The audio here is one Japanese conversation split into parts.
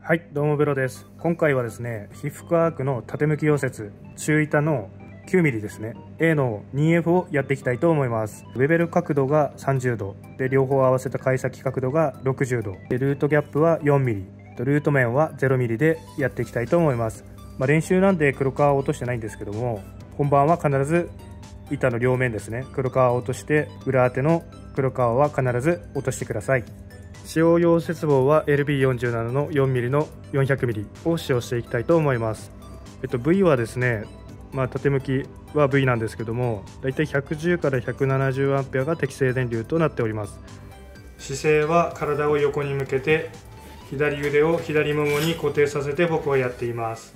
はい、どうもベロです。今回はですね、被覆アークの縦向き溶接、中板の 9mm ですね、A の 2F をやっていきたいと思います。ベベル角度が30度、で両方合わせた開先角度が60度、でルートギャップは 4mm、ルート面は 0mm でやっていきたいと思います。練習なんで黒皮を落としてないんですけども、本番は必ず板の両面ですね、黒皮を落として裏当ての黒皮は必ず落としてください。使用溶接棒は LB47 の 4mm の 400mm を使用していきたいと思います。V はですね、縦向きは V なんですけども、だいたい110から 170A が適正電流となっております。姿勢は体を横に向けて左腕を左ももに固定させて僕はやっています。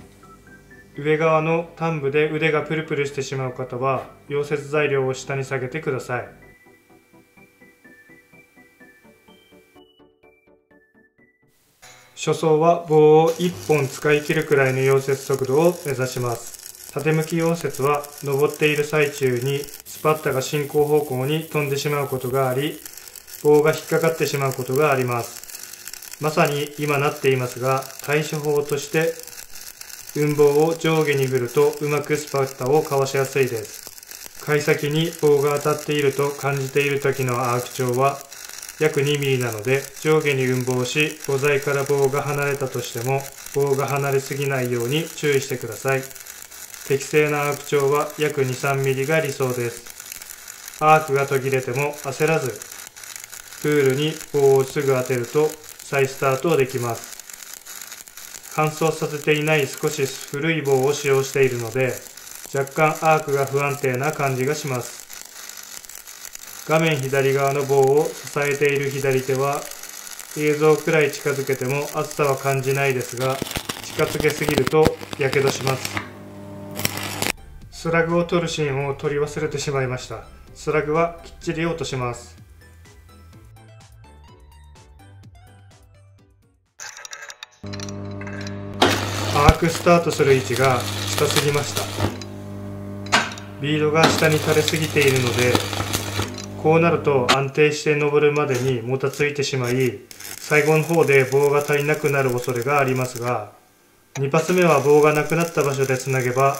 上側の端部で腕がプルプルしてしまう方は溶接材料を下に下げてください。初走は棒を1本使い切るくらいの溶接速度を目指します。縦向き溶接は登っている最中にスパッタが進行方向に飛んでしまうことがあり、棒が引っかかってしまうことがあります。まさに今なっていますが、対処法として運棒を上下に振るとうまくスパッタをかわしやすいです。開先に棒が当たっていると感じている時のアーク長は約 2mm なので、上下に運棒し、母材から棒が離れたとしても棒が離れすぎないように注意してください。適正なアーク長は約 2、3mm が理想です。アークが途切れても焦らず、プールに棒をすぐ当てると再スタートできます。乾燥させていない少し古い棒を使用しているので、若干アークが不安定な感じがします。画面左側の棒を支えている左手は映像くらい近づけても熱さは感じないですが、近づけすぎるとやけどします。スラグを取る芯を取り忘れてしまいました。スラグはきっちり落とします。アークスタートする位置が近すぎました。ビードが下に垂れすぎているので、こうなると安定して登るまでにもたついてしまい、最後の方で棒が足りなくなる恐れがありますが、2発目は棒がなくなった場所でつなげば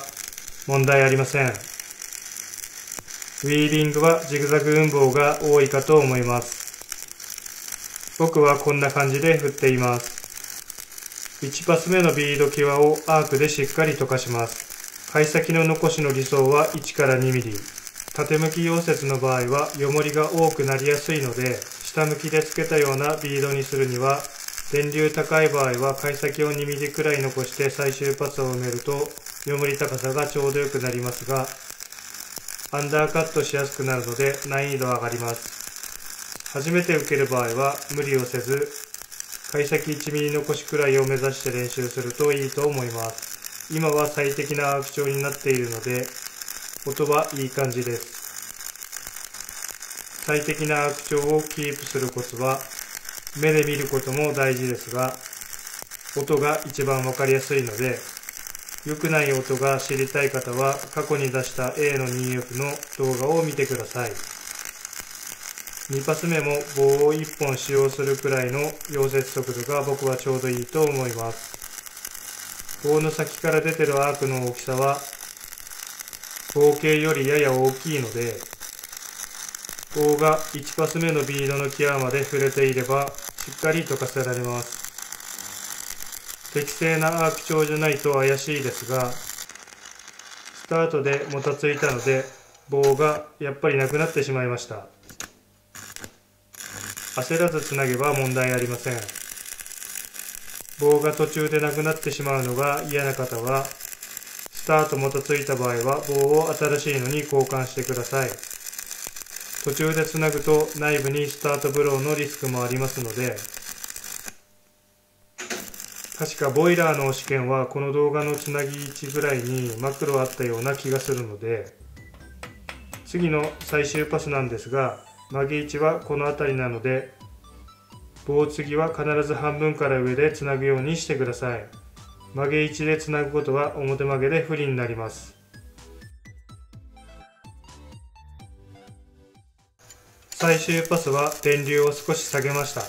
問題ありません。ウィーリングはジグザグ運棒が多いかと思います。僕はこんな感じで振っています。1発目のビード際をアークでしっかり溶かします。開先の残しの理想は1から 2mm。縦向き溶接の場合は汚りが多くなりやすいので、下向きでつけたようなビードにするには、電流高い場合は開先を 2mm くらい残して最終パスを埋めると汚り高さがちょうどよくなりますが、アンダーカットしやすくなるので難易度上がります。初めて受ける場合は無理をせず、開先 1mm 残しくらいを目指して練習するといいと思います。今は最適なアーク調になっているので、音はいい感じです。最適なアーク調をキープするコツは、目で見ることも大事ですが、音が一番わかりやすいので、良くない音が知りたい方は過去に出した A の 2F の動画を見てください。2発目も棒を1本使用するくらいの溶接速度が僕はちょうどいいと思います。棒の先から出てるアークの大きさは合計よりやや大きいので、棒が1パス目のビードの際まで触れていればしっかり溶かせられます。適正なアーク調じゃないと怪しいですが、スタートでもたついたので棒がやっぱりなくなってしまいました。焦らずつなげば問題ありません。棒が途中でなくなってしまうのが嫌な方は、スタートもたついた場合は棒を新しいのに交換してください。途中でつなぐと内部にスタートブローのリスクもありますので、確かボイラーの試験はこの動画のつなぎ位置ぐらいにマクロあったような気がするので、次の最終パスなんですが、曲げ位置はこの辺りなので、棒継ぎは必ず半分から上でつなぐようにしてください。曲げ位置でつなぐことは表曲げで不利になります。最終パスは電流を少し下げました。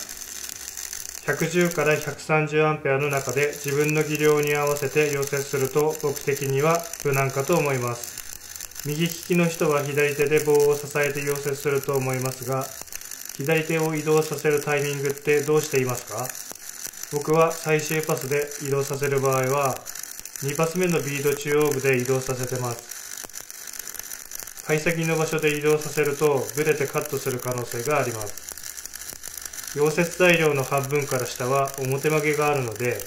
110から 130A の中で自分の技量に合わせて溶接すると僕的には無難かと思います。右利きの人は左手で棒を支えて溶接すると思いますが、左手を移動させるタイミングってどうしていますか？僕は最終パスで移動させる場合は2パス目のビード中央部で移動させてます。貝先の場所で移動させるとブレてカットする可能性があります。溶接材料の半分から下は表曲げがあるので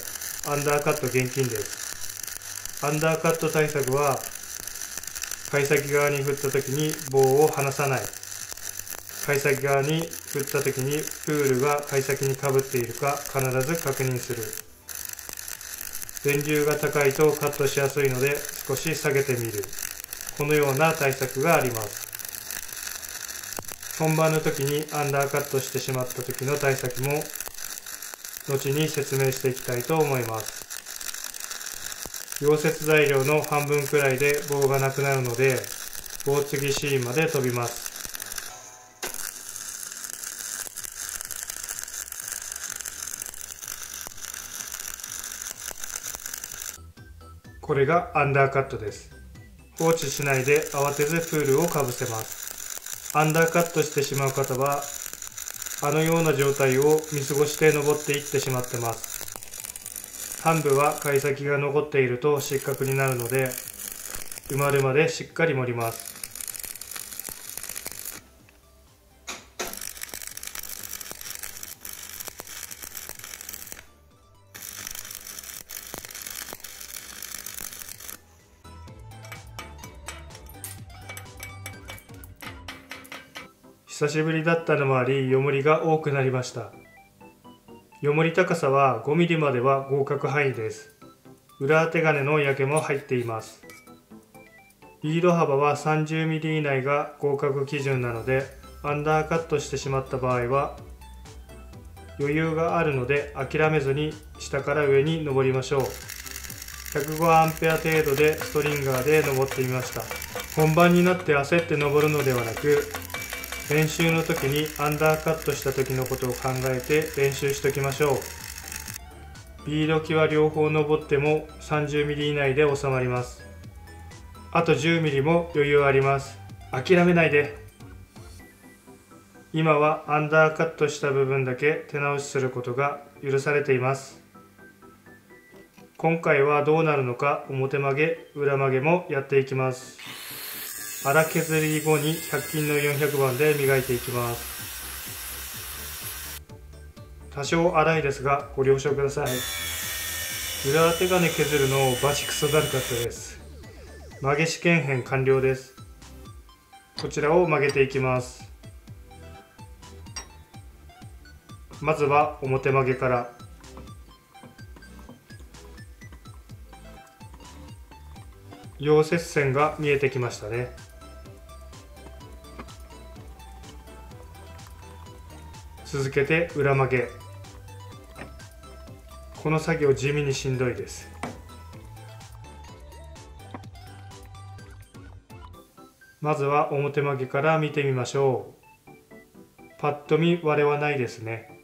アンダーカット厳禁です。アンダーカット対策は貝先側に振った時に棒を離さない。貝先側に振った時にプールが貝先にかぶっているか必ず確認する。電流が高いとカットしやすいので少し下げてみる。このような対策があります。本番の時にアンダーカットしてしまった時の対策も後に説明していきたいと思います。溶接材料の半分くらいで棒がなくなるので棒継ぎシーンまで飛びます。これがアンダーカットです。放置しないで慌てずプールをかぶせます。アンダーカットしてしまう方はあのような状態を見過ごして登っていってしまってます。半部は貝先が残っていると失格になるので埋まるまでしっかり盛ります。久しぶりだったのもあり、よもりが多くなりました。よもり高さは5ミリまでは合格範囲です。裏当て金の焼けも入っています。リード幅は30ミリ以内が合格基準なので、アンダーカットしてしまった場合は、余裕があるので諦めずに下から上に登りましょう。105A 程度でストリンガーで登ってみました。本番になって焦って登るのではなく、練習の時にアンダーカットした時のことを考えて練習しときましょう。ビード際両方登っても30ミリ以内で収まります。あと10ミリも余裕あります。諦めないで。今はアンダーカットした部分だけ手直しすることが許されています。今回はどうなるのか表曲げ、裏曲げもやっていきます。粗削り後に100均の400番で磨いていきます。多少粗いですがご了承ください。裏当て金削るのバチクソだるかったです。曲げ試験編完了です。こちらを曲げていきます。まずは表曲げから。溶接線が見えてきましたね。続けて裏曲げ。この作業地味にしんどいです。まずは表曲げから見てみましょう。パッと見割れはないですね。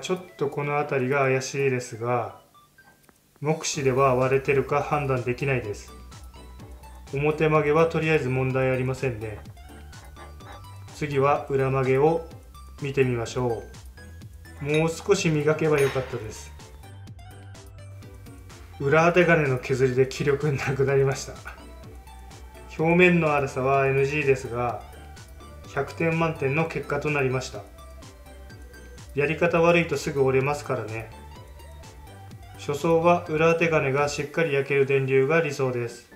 ちょっとこの辺りが怪しいですが、目視では割れてるか判断できないです。表曲げはとりあえず問題ありませんね。次は裏曲げを見てみましょう。もう少し磨けばよかったです。裏当て金の削りで気力なくなりました。表面の粗さは NG ですが、100点満点の結果となりました。やり方悪いとすぐ折れますからね。初装は裏当て金がしっかり焼ける電流が理想です。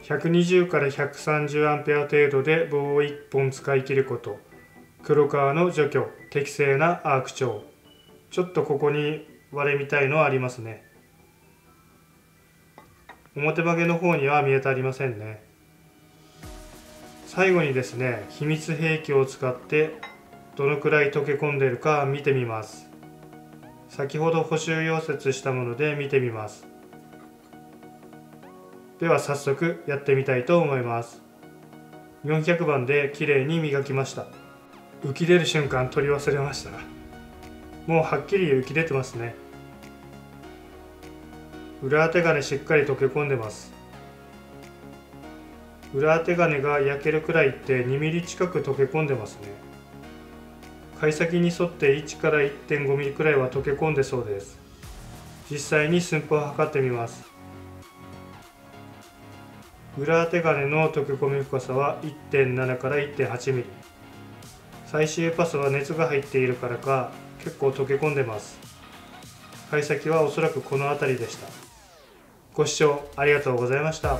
120から 130A 程度で棒を1本使い切ること。黒革の除去、適正なアーク調。ちょっとここに割れみたいのありますね。表曲げの方には見当たりませんね。最後にですね、秘密兵器を使ってどのくらい溶け込んでいるか見てみます。先ほど補修溶接したもので見てみます。では早速やってみたいと思います。400番できれいに磨きました。浮き出る瞬間取り忘れました。もうはっきり浮き出てますね。裏当て金しっかり溶け込んでます。裏当て金が焼けるくらいって2ミリ近く溶け込んでますね。貝先に沿って1から 1.5 ミリくらいは溶け込んでそうです。実際に寸法を測ってみます。裏当て金の溶け込み深さは 1.7 から 1.8 ミリ。最終パスは熱が入っているからか結構溶け込んでます。貝先はおそらくこの辺りでした。ご視聴ありがとうございました。